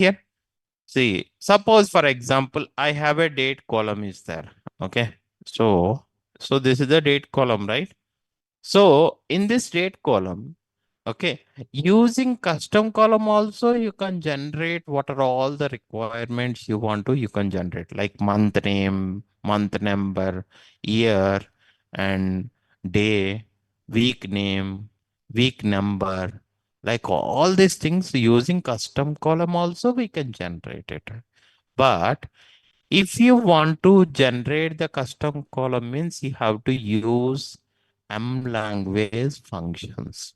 here. See, suppose for example, I have a date column is there. Okay. So this is the date column, right? So in this date column, okay, using custom column also you can generate what are all the requirements you want to, you can generate like month name, month number, year, and day, week name, week number, like all these things using custom column also we can generate it. But if you want to generate the custom column means you have to use M language functions.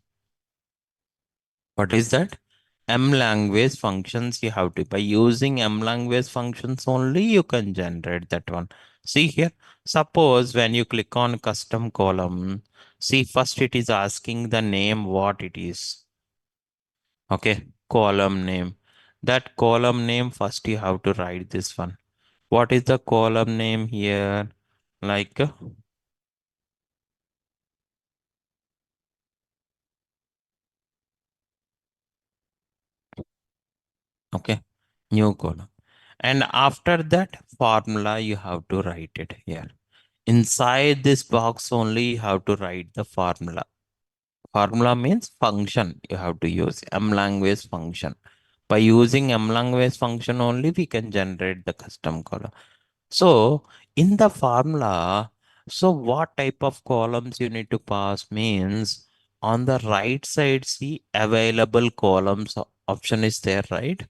What is that? M language functions you have to, by using M language functions only you can generate that one. See here, suppose when you click on custom column, see first it is asking the name what it is. Okay, column name. That column name first you have to write this one. What is the column name here? Like, okay, new column. And after that formula, you have to write it here. Inside this box only, you have to write the formula. Formula means function. You have to use M language function. By using M language function only, we can generate the custom column. So in the formula, so what type of columns you need to pass means on the right side, see available columns option is there, right?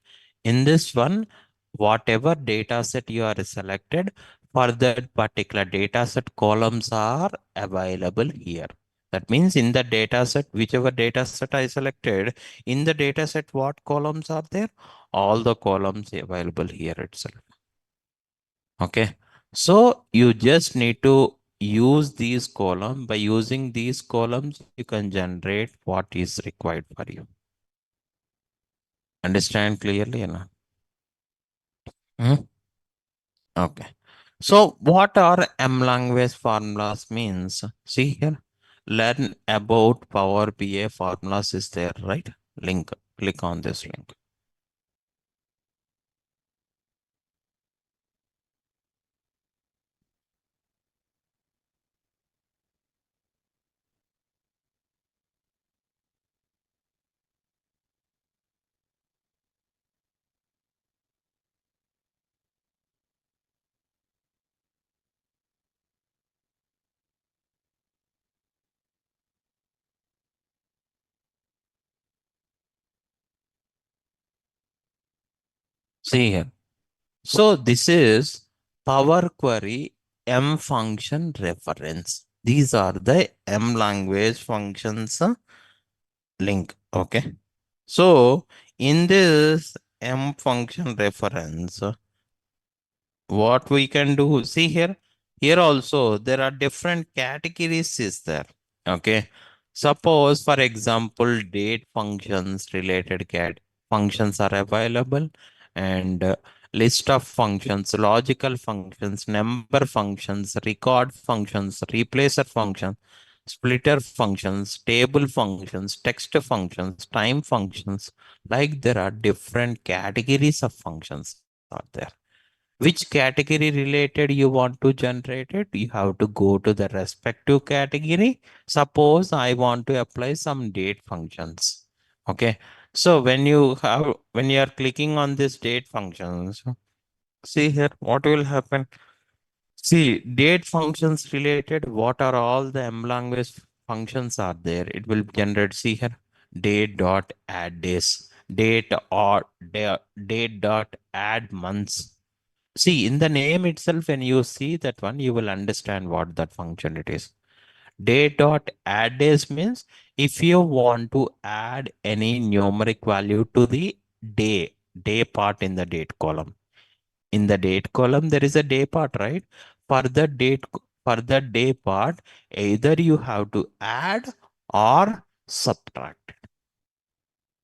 In this one, whatever data set you are selected for that particular data set, columns are available here. That means in the data set, whichever data set I selected, in the data set, what columns are there? All the columns available here itself. Okay. So you just need to use these columns. By using these columns, you can generate what is required for you. Understand clearly or not? Hmm? Okay. So what are M language formulas means? See here, learn about Power BI formulas is there, right? Link, click on this link. See here. So this is Power Query M function reference. These are the M language functions link. Okay. So in this M function reference, what we can do, see here, here also there are different categories is there. Okay. Suppose for example, date functions related cat functions are available, and list of functions, logical functions, number functions, record functions, replacer functions, splitter functions, table functions, text functions, time functions. Like there are different categories of functions are there. Which category related you want to generate it, you have to go to the respective category. Suppose I want to apply some date functions. Okay. So when you are clicking on this date functions, see here what will happen. See, date functions related, what are all the M language functions are there? It will generate, see here, date dot add days, date or date dot add months. See, in the name itself, when you see that one, you will understand what that function it is. Day dot add days means if you want to add any numeric value to the day part in the date column. In the date column, there is a day part, right? For the for the day part, either you have to add or subtract.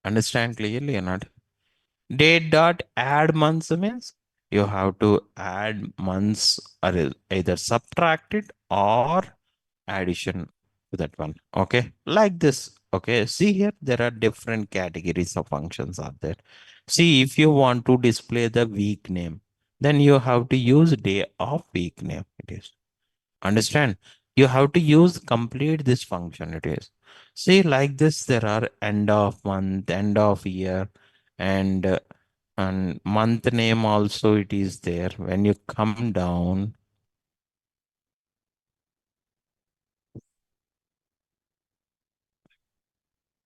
Understand clearly or not? Date dot add months means you have to add months or either subtract it or addition to that one. Okay, like this. Okay, see here there are different categories of functions are there. See, if you want to display the week name, then you have to use day of week name. It is. Understand? You have to use complete this function. It is. See, like this, there are end of month, end of year, and month name also it is there. When you come down,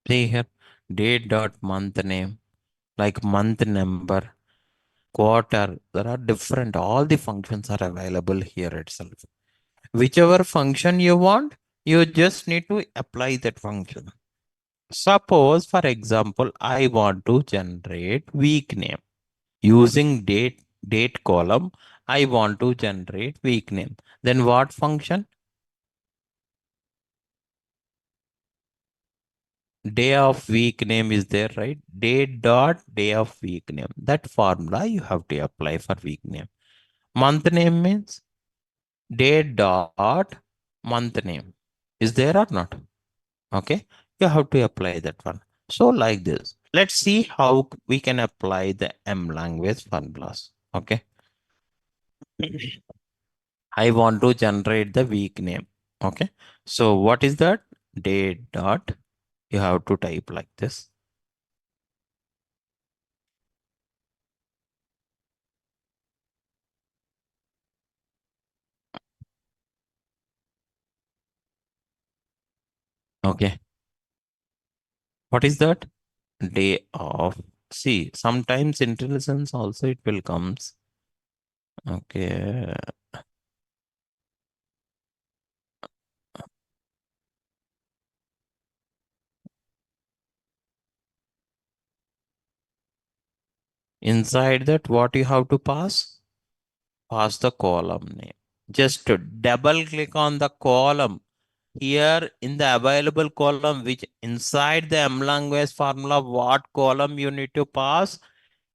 see here, date dot month name, like month number, quarter. There are different. All the functions are available here itself. Whichever function you want, you just need to apply that function. Suppose, for example, I want to generate week name using date column. I want to generate week name. Then what function? Day of week name is there, right? Date dot day of week name. That formula you have to apply for week name. Month name means date dot month name. Is there or not? Okay, you have to apply that one. So like this, let's see how we can apply the M language formulas. Okay, I want to generate the week name. Okay, so what is that? Date dot, you have to type like this. Okay, what is that? Day of. See, sometimes intelligence also it will comes. Okay, inside that what you have to pass? Pass the column name. Just to double click on the column here in the available column, which inside the M language formula, what column you need to pass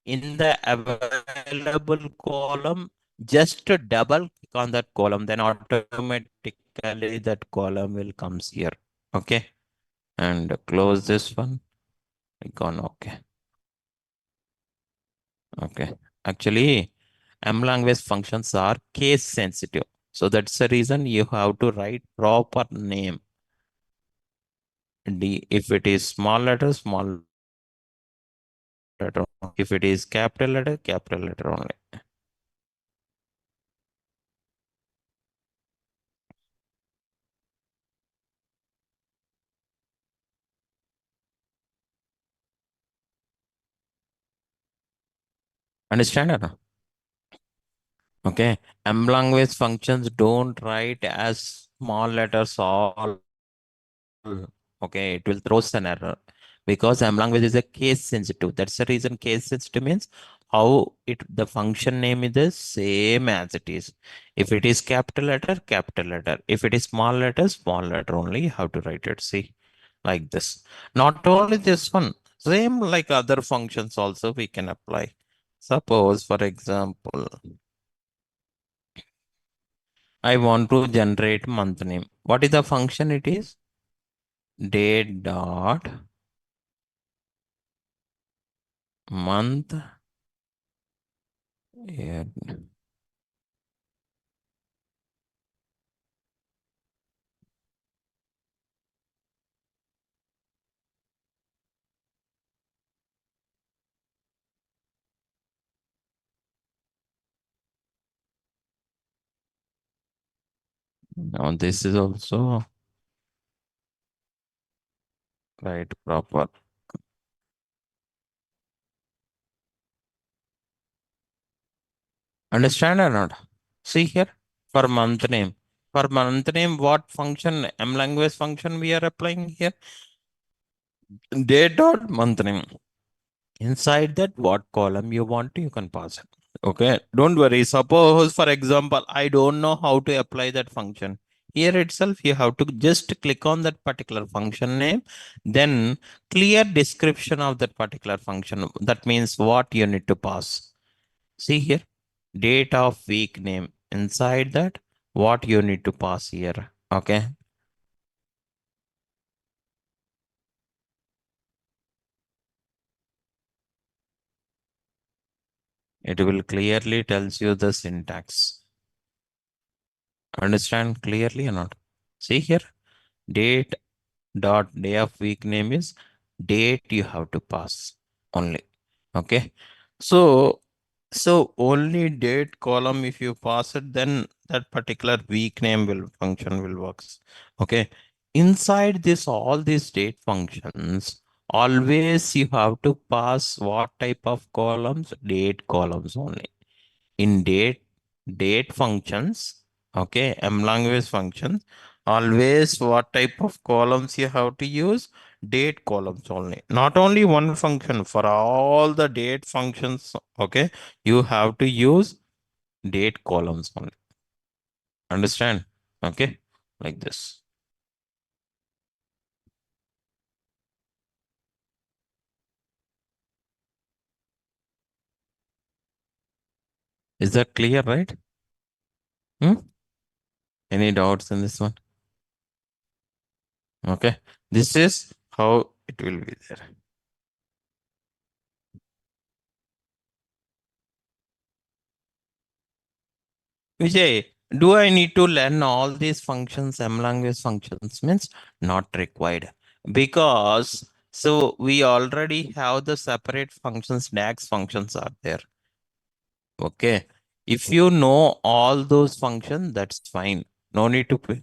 in the available column, just to double click on that column, then automatically that column will comes here. Okay. And close this one. Click on OK. Okay. Actually, M language functions are case sensitive. So that's the reason you have to write proper name. D, if it is small letter, small letter. If it is capital letter only. Understand or no? Okay. M language functions don't write as small letters all. Okay, it will throw an error because M language is a case sensitive. That's the reason case sensitive means how it the function name is the same as it is. If it is capital letter, capital letter. If it is small letter only, you have to write it. See, like this. Not only this one, same like other functions also we can apply. Suppose, for example, I want to generate month name. What is the function it is? Date dot month year. Now this is also right proper. Understand or not? See here for month name. For month name, what function M language function we are applying here? Date dot month name. Inside that, what column you want, you can pass it. Okay, don't worry. Suppose, for example, I don't know how to apply that function. Here itself, you have to just click on that particular function name, then clear description of that particular function. That means what you need to pass. See here, date of week name. Inside that, what you need to pass here. Okay. It will clearly tells you the syntax. Understand clearly or not? See here, date dot day of week name is date you have to pass only. Okay. So, so only date column, if you pass it, then that particular week name will function will works. Okay. Inside this, all these date functions, always you have to pass what type of columns? Date columns only. In date functions, okay, m language functions, always what type of columns you have to use? Date columns only, not only one function, for all the date functions, okay, you have to use date columns only. Understand? Okay, like this. Is that clear, right? Hmm? Any doubts in this one? Okay, this is how it will be there. Vijay, do I need to learn all these functions, M language functions? Means not required. Because so we already have the separate functions, DAX functions are there. Okay. If you know all those functions, that's fine. No need to pay.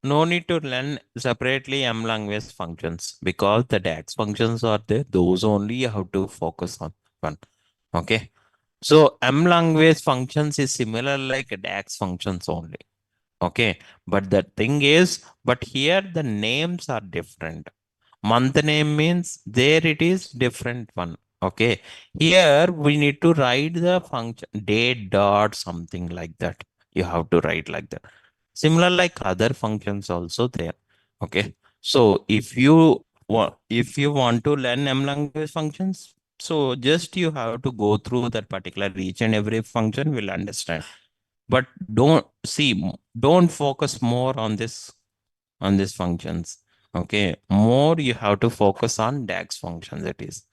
No need to learn separately M language functions because the DAX functions are there. Those only you have to focus on one. Okay. So M language functions is similar like DAX functions only. Okay. But the thing is, but here the names are different. Month name means there it is different one. Okay. Here we need to write the function date dot something like that. You have to write like that. Similar like other functions also there. Okay. So if you want to learn M language functions, so just you have to go through that particular each and every function will understand. But don't see, don't focus more on these functions. Okay. More you have to focus on DAX functions it is.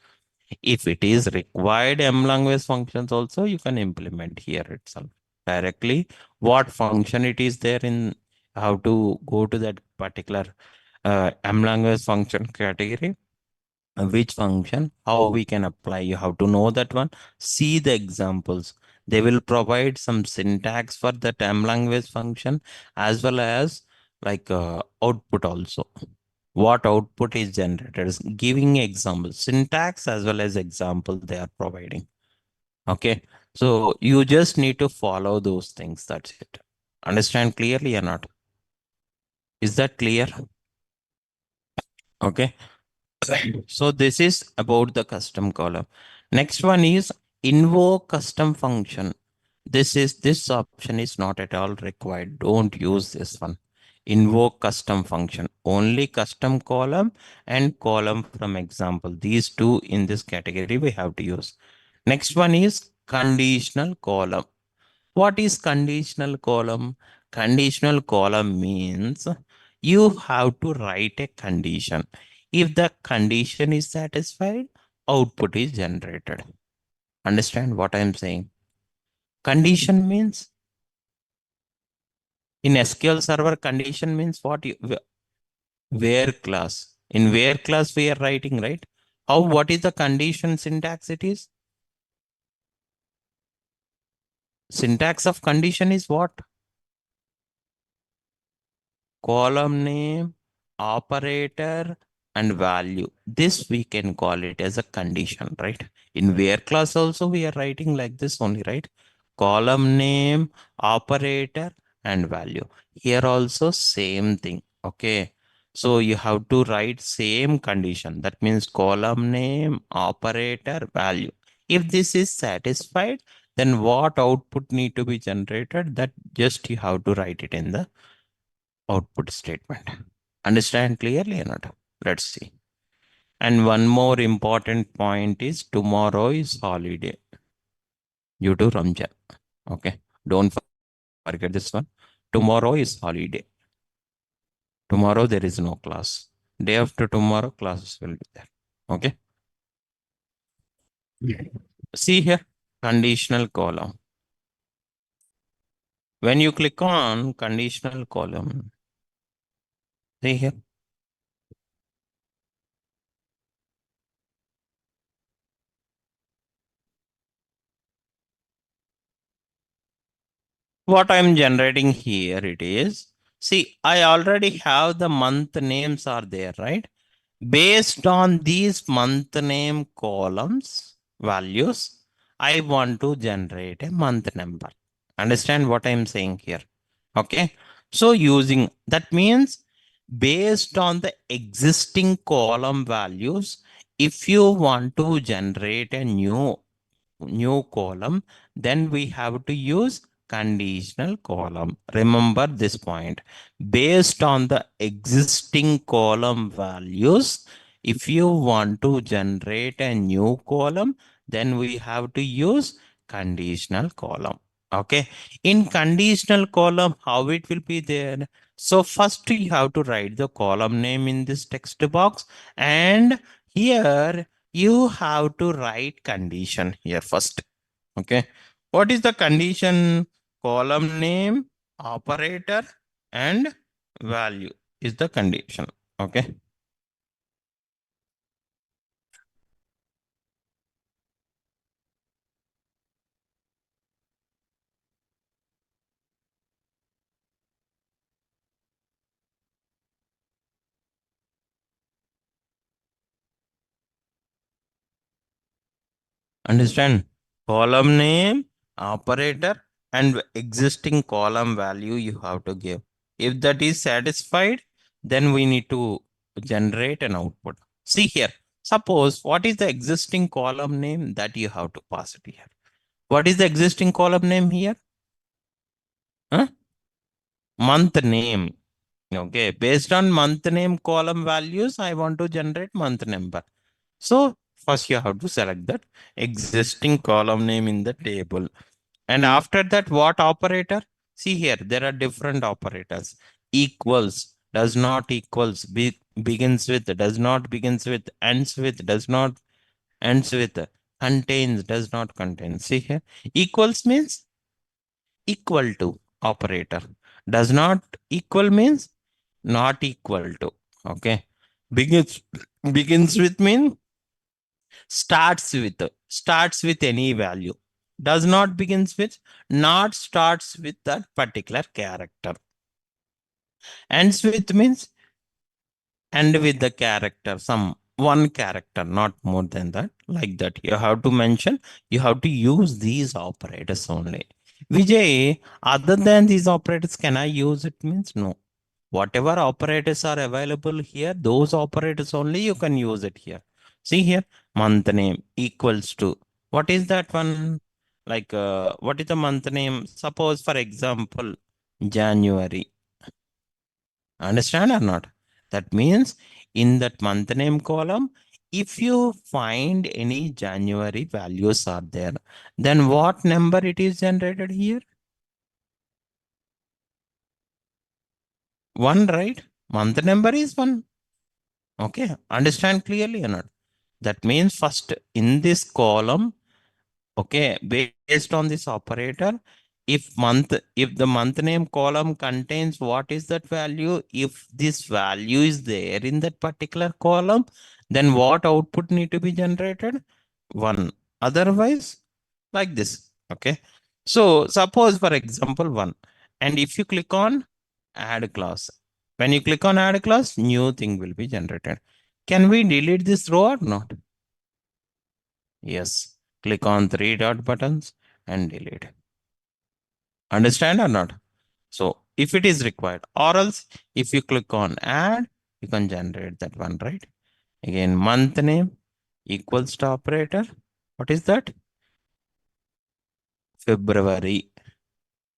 If it is required M language functions also, you can implement here itself directly. What function it is there in how to go to that particular M language function category, which function, how we can apply. You have to know that one. See the examples. They will provide some syntax for that M language function as well as like output also. What output is generated is giving examples, syntax as well as example they are providing. Okay. So you just need to follow those things. That's it. Understand clearly or not? Is that clear? Okay. So this is about the custom column. Next one is invoke custom function. This option is not at all required. Don't use this one. Invoke custom function. Only custom column and column from example. These two in this category we have to use. Next one is conditional column. What is conditional column? Conditional column means you have to write a condition. If the condition is satisfied, output is generated. Understand what I am saying? Condition means in SQL Server, condition means what? Where class. In where class we are writing, right? How, what is the condition syntax it is? Syntax of condition is what? Column name, operator, and value. This we can call it as a condition, right? In where class also we are writing like this only, right? Column name, operator, and value. Here also same thing. Okay. So you have to write same condition. That means column name, operator, value. If this is satisfied, then what output need to be generated? That just you have to write it in the output statement. Understand clearly or not? Let's see. And one more important point is tomorrow is holiday due to Ramjan. Okay. Don't forget this one. Tomorrow is holiday. Tomorrow there is no class. Day after tomorrow, classes will be there. Okay. See here, conditional column. When you click on conditional column, see here. What I'm generating here it is, see, I already have the month names are there, right? Based on these month name columns values, I want to generate a month number. Understand what I'm saying here? Okay. So using that means based on the existing column values, if you want to generate a new column, then we have to use conditional column. Remember this point. Based on the existing column values, if you want to generate a new column, then we have to use conditional column. Okay. In conditional column, how it will be there? So first you have to write the column name in this text box, and here you have to write condition here first. Okay. What is the condition? Column name, operator, and value is the condition. Okay. Understand? Column name, operator, and existing column value you have to give. If that is satisfied, then we need to generate an output. See here. Suppose what is the existing column name that you have to pass it here? What is the existing column name here? Huh? Month name. Okay. Based on month name column values, I want to generate month number. So first you have to select that existing column name in the table. And after that, what operator? See here, there are different operators. Equals, does not equals, begins with, does not begins with, ends with, does not ends with, contains, does not contain. See here, equals means equal to operator. Does not equal means not equal to. Okay. Begins begins with mean starts with any value. Does not begins with, not starts with that particular character. Ends with means end with the character, some one character, not more than that. Like that you have to mention, you have to use these operators only. Vijay, other than these operators, can I use it? Means no. Whatever operators are available here, those operators only you can use it here. See here, month name equals to, what is that one? Like, what is the month name? Suppose, for example, January. Understand or not? That means in that month name column, if you find any January values are there, then what number it is generated here? One, right? Month number is one. Okay. Understand clearly or not? That means first in this column, okay, based on this operator, if the month name column contains what is that value, if this value is there in that particular column, then what output need to be generated? One. Otherwise, like this. Okay. So suppose, for example, one. And if you click on add class, when you click on add class, new thing will be generated. Can we delete this row or not? Yes. Click on three dot buttons and delete. Understand or not? So if it is required, or else if you click on add, you can generate that one, right? Again, month name equals to operator. What is that? February.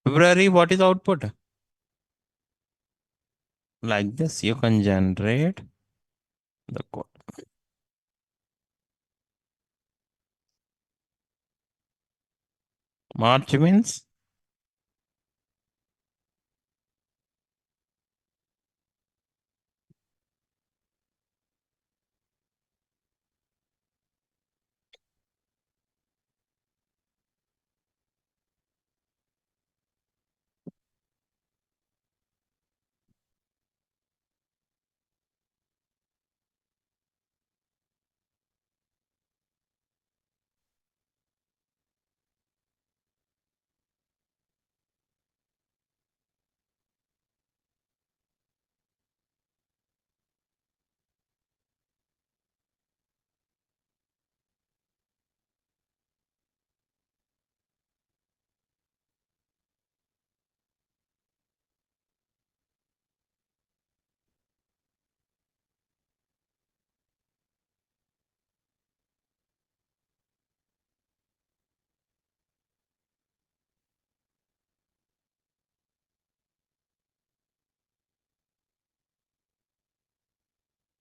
February, what is output? Like this, you can generate the code. March means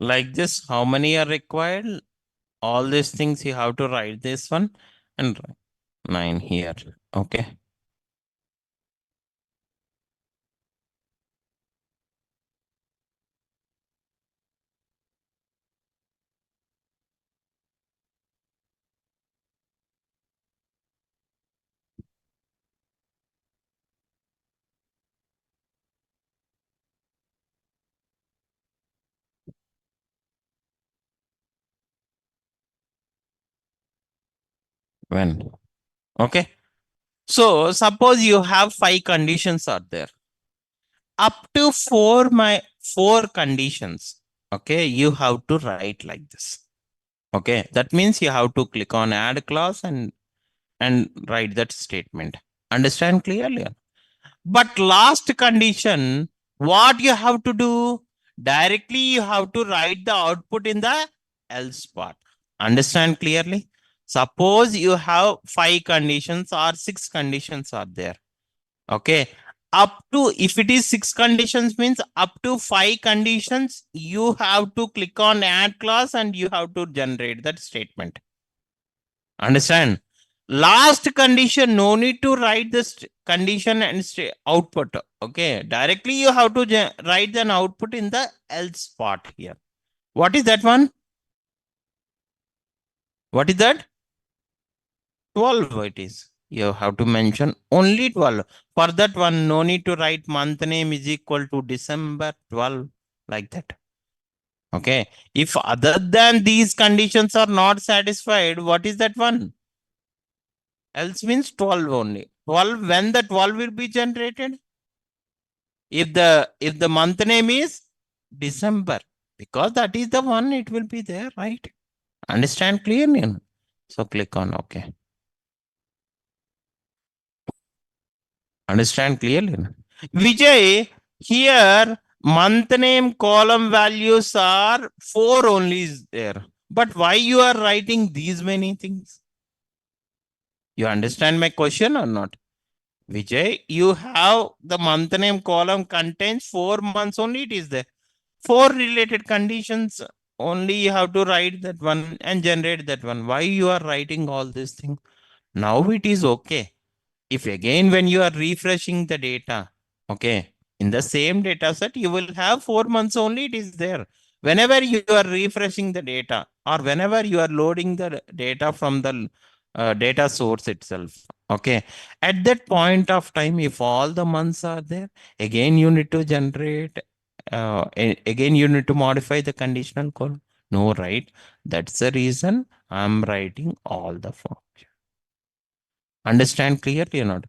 like this. How many are required? All these things you have to write this one and 9 here. Okay. When? Okay. So suppose you have 5 conditions are there. Up to four conditions. Okay. You have to write like this. Okay. That means you have to click on add clause and write that statement. Understand clearly? But last condition, what you have to do? Directly you have to write the output in the else part. Understand clearly? Suppose you have 5 conditions or 6 conditions are there. Okay. Up to, if it is 6 conditions means up to 5 conditions, you have to click on add clause and you have to generate that statement. Understand? Last condition, no need to write this condition and output. Okay. Directly you have to write an output in the else part here. What is that one? What is that? 12 it is. You have to mention only 12. For that one, no need to write month name is equal to December 12, like that. Okay. If other than these conditions are not satisfied, what is that one? Else means 12 only. 12, when the 12 will be generated? If the month name is December, because that is the one it will be there, right? Understand clearly? So click on OK. Understand clearly? Vijay, here month name column values are 4 only is there. But why you are writing these many things? You understand my question or not? Vijay, you have the month name column contains 4 months only it is there. 4 related conditions only you have to write that one and generate that one. Why you are writing all this thing? Now it is okay. If again when you are refreshing the data, okay, in the same data set, you will have 4 months only it is there. Whenever you are refreshing the data or whenever you are loading the data from the data source itself, okay, at that point of time, if all the months are there, again you need to generate, again you need to modify the conditional code. No, right? That's the reason I'm writing all the function. Understand clearly or not?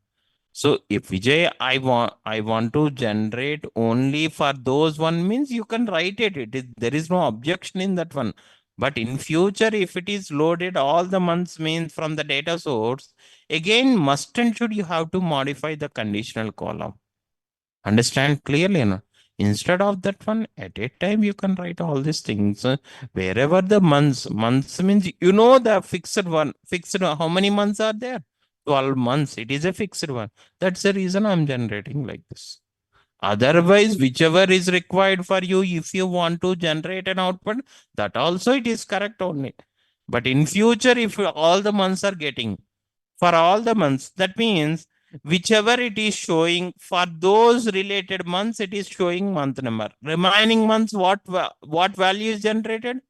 So if Vijay, I want to generate only for those one means you can write it. There is no objection in that one. But in future, if it is loaded all the months means from the data source, again must and should you have to modify the conditional column. Understand clearly, no? Instead of that one, at a time you can write all these things. Wherever the months means the fixed one, fixed how many months are there? 12 months. It is a fixed one. That's the reason I'm generating like this. Otherwise, whichever is required for you, if you want to generate an output, that also it is correct only. But in future, if all the months are getting for all the months. That means whichever it is showing for those related months, it is showing month number. Remaining months, what value is generated?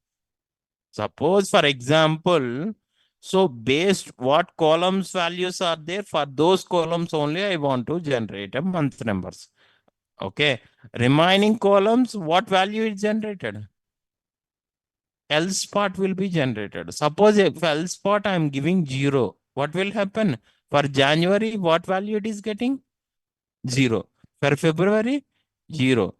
Suppose, for example, so based what columns values are there, for those columns only I want to generate a month numbers. Okay. Remaining columns, what value is generated? Else part will be generated. Suppose if else part I am giving 0, what will happen? For January, what value it is getting? 0. For February, 0.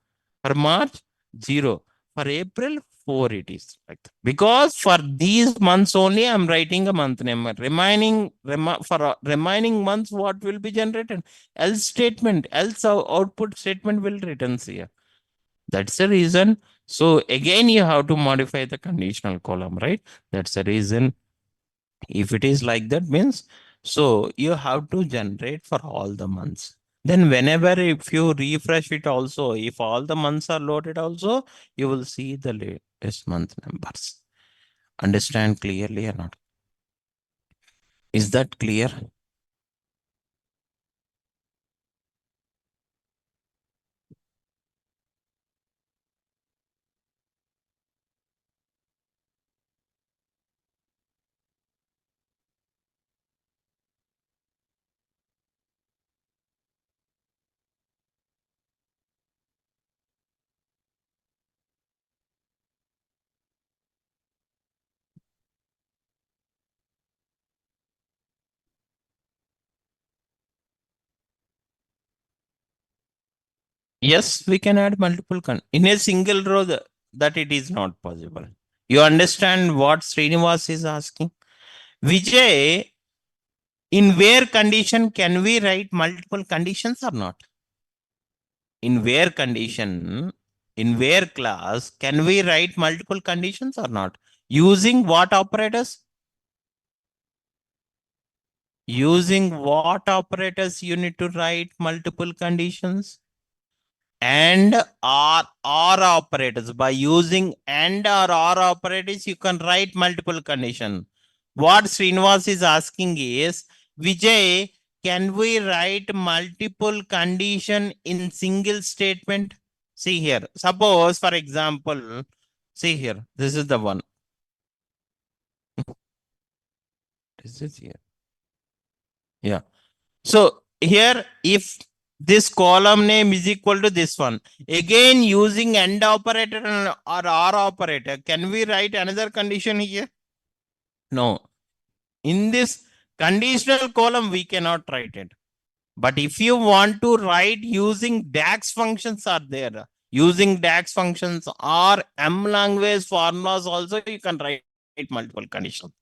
For March, 0. For April, 4 it is. Like that. Because for these months only, I'm writing a month number. Remaining months, what will be generated? Else statement, else output statement will return here. That's the reason. So again, you have to modify the conditional column, right? That's the reason. If it is like that means, so you have to generate for all the months. Then whenever if you refresh it also, if all the months are loaded also, you will see the latest month numbers. Understand clearly or not? Is that clear? Yes, we can add multiple in a single row that it is not possible. You understand what Srinivas is asking? Vijay, in where condition can we write multiple conditions or not? In where condition, in where class can we write multiple conditions or not? Using what operators? Using what operators you need to write multiple conditions? And or operators. By using and or operators, you can write multiple condition. What Srinivas is asking is, Vijay, can we write multiple condition in single statement? See here. Suppose, for example, see here. This is the one. This is here. Yeah. So here, if this column name is equal to this one, again using AND operator or OR operator, can we write another condition here? No. In this conditional column, we cannot write it. But if you want to write using DAX functions are there, using DAX functions or M language formulas also, you can write multiple conditions.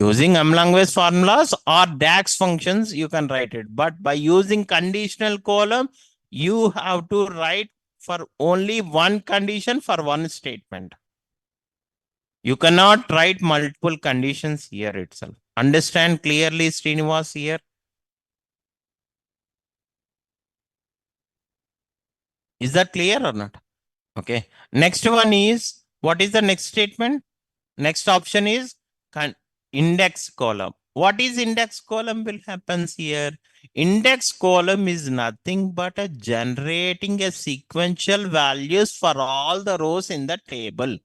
Using M language formulas or DAX functions, you can write it. But by using conditional column, you have to write for only one condition for one statement. You cannot write multiple conditions here itself. Understand clearly, Srinivas, here? Is that clear or not? Okay. Next one is, what is the next statement? Next option is index column. What is index column will happens here? Index column is nothing but a generating a sequential values for all the rows in the table.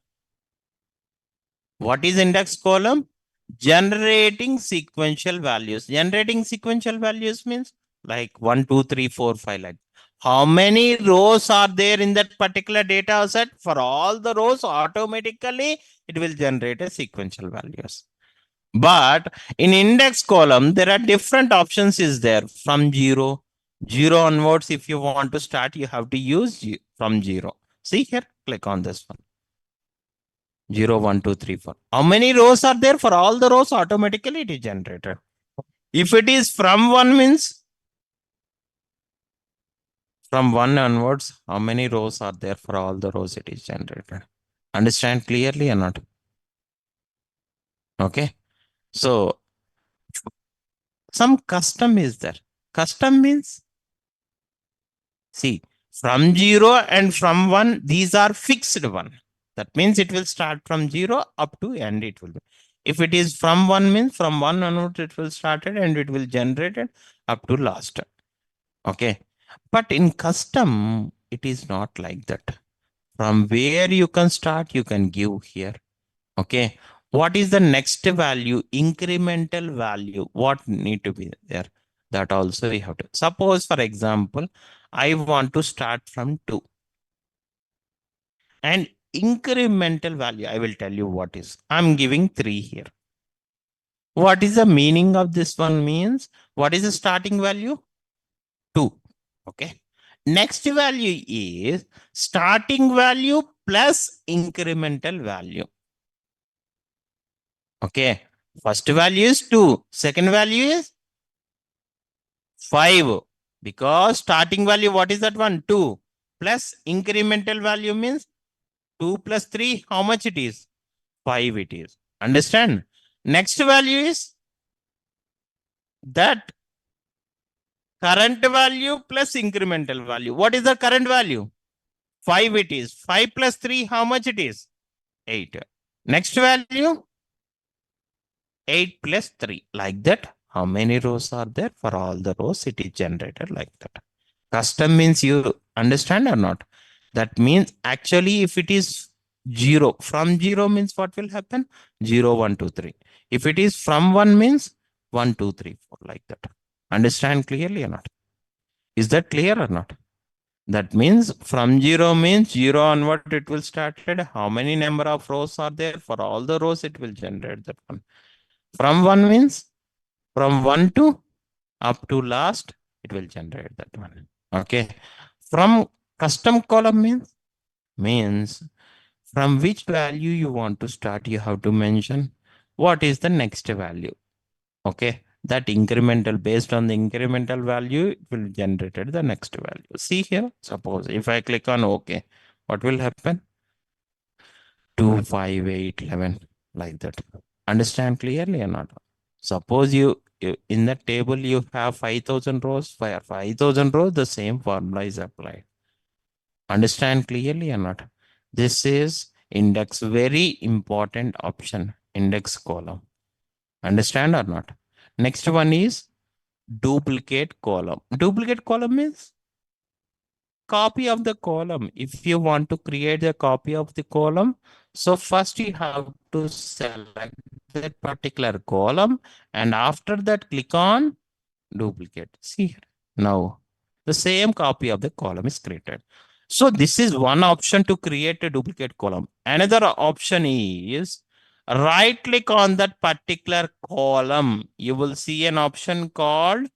What is index column? Generating sequential values. Generating sequential values means like 1, 2, 3, 4, 5 like. How many rows are there in that particular data set? For all the rows, automatically it will generate a sequential values. But in index column, there are different options is there from 0. 0 onwards, if you want to start, you have to use from 0. See here, click on this one. 0, 1, 2, 3, 4. How many rows are there? For all the rows, automatically it is generated. If it is from 1 means, from 1 onwards, how many rows are there? For all the rows it is generated. Understand clearly or not? Okay. So some custom is there. Custom means, see, from 0 and from 1, these are fixed one. That means it will start from 0 up to end it will be. If it is from one means from one onward it will started and it will generate it up to last. Okay. But in custom, it is not like that. From where you can start, you can give here. Okay. What is the next value? Incremental value. What need to be there? That also we have to. Suppose, for example, I want to start from 2. And incremental value, I will tell you what is. I'm giving 3 here. What is the meaning of this one means? What is the starting value? 2. Okay. Next value is starting value plus incremental value. Okay. First value is 2. Second value is 5. Because starting value, what is that one? 2. Plus incremental value means 2 plus 3. How much it is? 5 it is. Understand? Next value is that current value plus incremental value. What is the current value? 5 it is. 5 plus 3, how much it is? 8. Next value, 8 plus 3. Like that, how many rows are there? For all the rows, it is generated like that. Custom means you understand or not? That means actually if it is 0, from 0 means what will happen? 0, 1, 2, 3. If it is from 1 means 1, 2, 3, 4, like that. Understand clearly or not? Is that clear or not? That means from 0 means 0 onward it will started. How many number of rows are there? For all the rows it will generate that one. From 1 means from 1 to up to last it will generate that one. Okay. From custom column means from which value you want to start, you have to mention what is the next value. Okay. That incremental, based on the incremental value, it will generate the next value. See here, suppose if I click on OK, what will happen? 2, 5, 8, 11, like that. Understand clearly or not? Suppose you in the table you have 5,000 rows, 5,000 rows, the same formula is applied. Understand clearly or not? This is index, very important option, index column. Understand or not? Next one is duplicate column. Duplicate column means copy of the column. If you want to create a copy of the column, so first you have to select that particular column and after that click on duplicate. See here. Now the same copy of the column is created. So this is one option to create a duplicate column. Another option is right click on that particular column. You will see an option called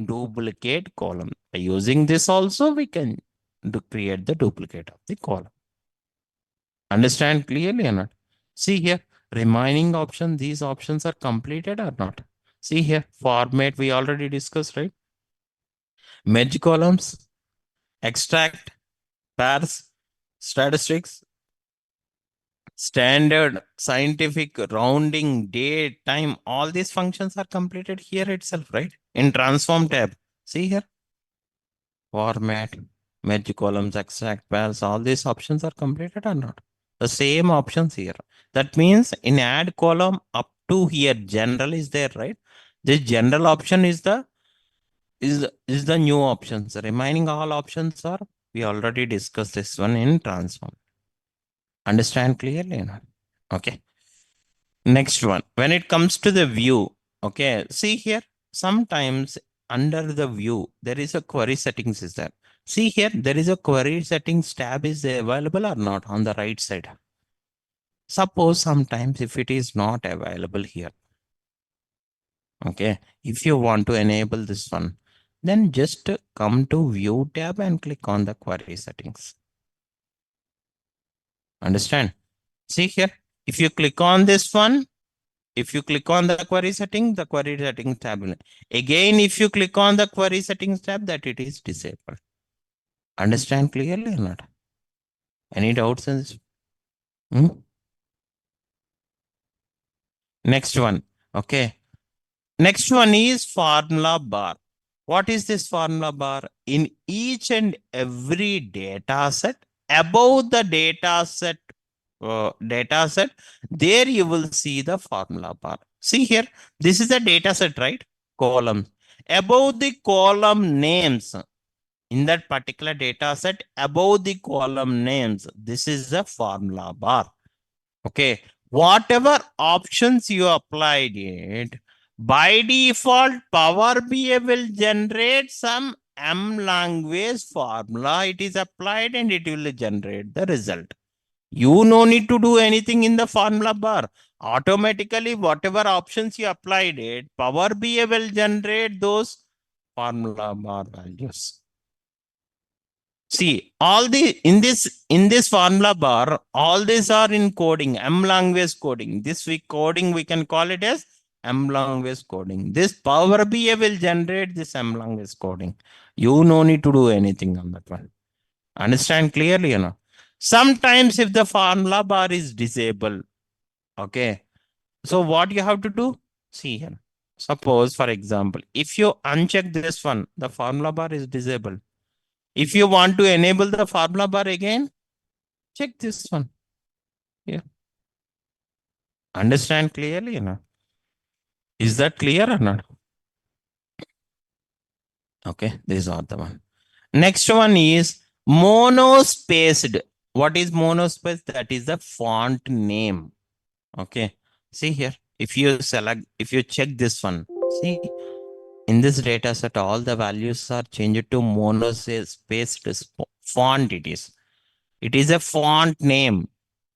duplicate column. By using this also we can create the duplicate of the column. Understand clearly or not? See here, remaining option, these options are completed or not? See here, format we already discussed, right? Merge columns, extract, pairs, statistics, standard, scientific, rounding, date, time, all these functions are completed here itself, right? In transform tab. See here, format, merge columns, extract, pairs, all these options are completed or not? The same options here. That means in add column up to here, general is there, right? This general option is the new options. Remaining all options are, we already discussed this one in transform. Understand clearly or not? Okay. Next one, when it comes to the view, okay, see here, sometimes under the view, there is a query settings is there. See here, there is a query settings tab is available or not on the right side. Suppose sometimes if it is not available here, okay, if you want to enable this one, then just come to view tab and click on the query settings. Understand? See here, if you click on this one, if you click on the query settings tab will, again, if you click on the query settings tab, that it is disabled. Understand clearly or not? Any doubts in this? Next one. Okay. Next one is formula bar. What is this formula bar? In each and every data set, above the data set data set, there you will see the formula bar. See here, this is a data set, right? Column. Above the column names, in that particular data set, above the column names, this is the formula bar. Okay. Whatever options you applied it, by default, Power BI will generate some M language formula. It is applied and it will generate the result. You no need to do anything in the formula bar. Automatically, whatever options you applied it, Power BI will generate those formula bar values. See, all the in this formula bar, all these are in coding, M language coding. This we can call it as M language coding. This Power BI will generate this M language coding. You no need to do anything on that one. Understand clearly, you know. Sometimes if the formula bar is disabled, okay. So what you have to do? See here. Suppose, for example, if you uncheck this one, the formula bar is disabled. If you want to enable the formula bar again, check this one. Yeah. Understand clearly, you know? Is that clear or not? Okay, these are the one. Next one is monospaced. What is monospaced? That is the font name. Okay. See here. If you check this one, see in this data set, all the values are changed to monospaced font. It is a font name.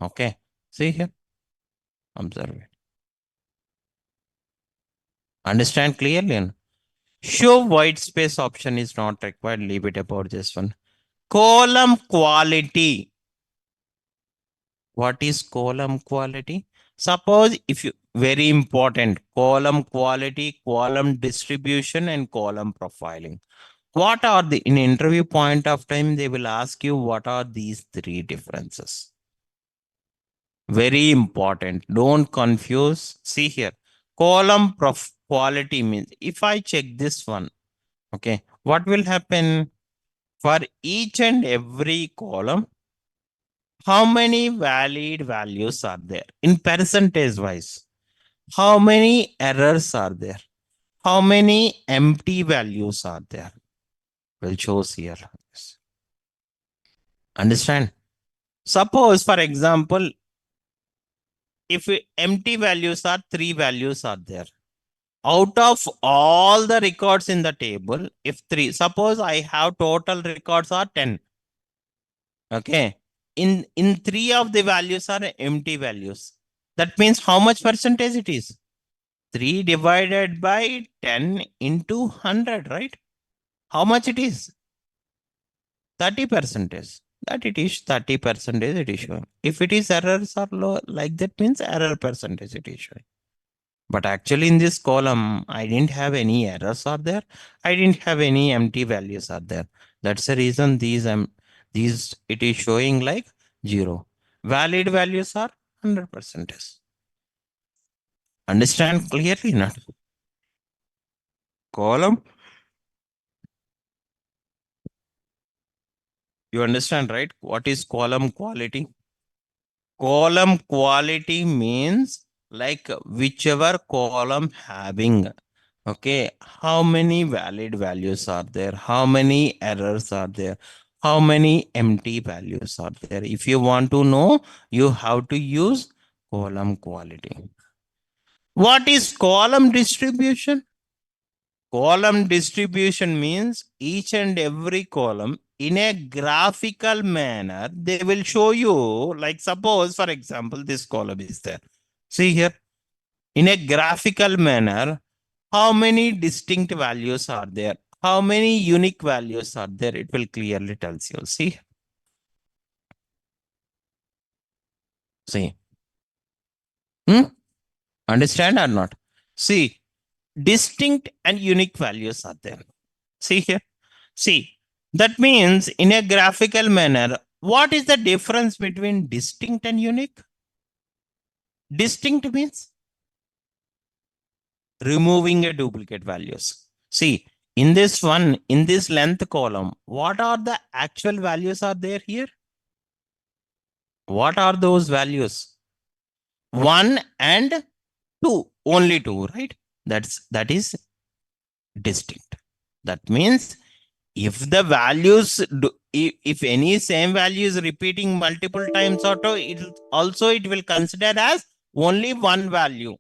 Okay. See here. Observe it. Understand clearly. Show white space option is not required. Leave it about this one. Column quality. What is column quality? Suppose if you, very important, column quality, column distribution, and column profiling. What are the, in interview point of time, they will ask you what are these three differences. Very important. Don't confuse. See here. Column quality means if I check this one, okay, what will happen? For each and every column, how many valid values are there in percentage wise? How many errors are there? How many empty values are there? Will shows here. Understand? Suppose, for example, if empty values are 3 values are there. Out of all the records in the table, if 3, suppose I have total records are 10. Okay. In 3 of the values are empty values. That means how much percentage it is? 3 divided by 10 into 100, right? How much it is? 30 percentage. That it is 30 percentage it is showing. If it is errors are low, like that means error percentage it is showing. But actually in this column, I didn't have any errors are there. I didn't have any empty values are there. That's the reason these it is showing like 0. Valid values are 100%. Understand clearly not? Column. You understand, right? What is column quality? Column quality means like whichever column having, okay, how many valid values are there? How many errors are there? How many empty values are there? If you want to know, you have to use column quality. What is column distribution? Column distribution means each and every column in a graphical manner, they will show you, like suppose, for example, this column is there. See here, in a graphical manner, how many distinct values are there? How many unique values are there? It will clearly tells you. See? See? Understand or not? See, distinct and unique values are there. See here? See, that means in a graphical manner, what is the difference between distinct and unique? Distinct means removing a duplicate values. See, in this one, in this length column, what are the actual values are there here? What are those values? 1 and 2, only 2, right? That is distinct. That means if the values do, if any same value is repeating multiple times auto, it also it will consider as only one value.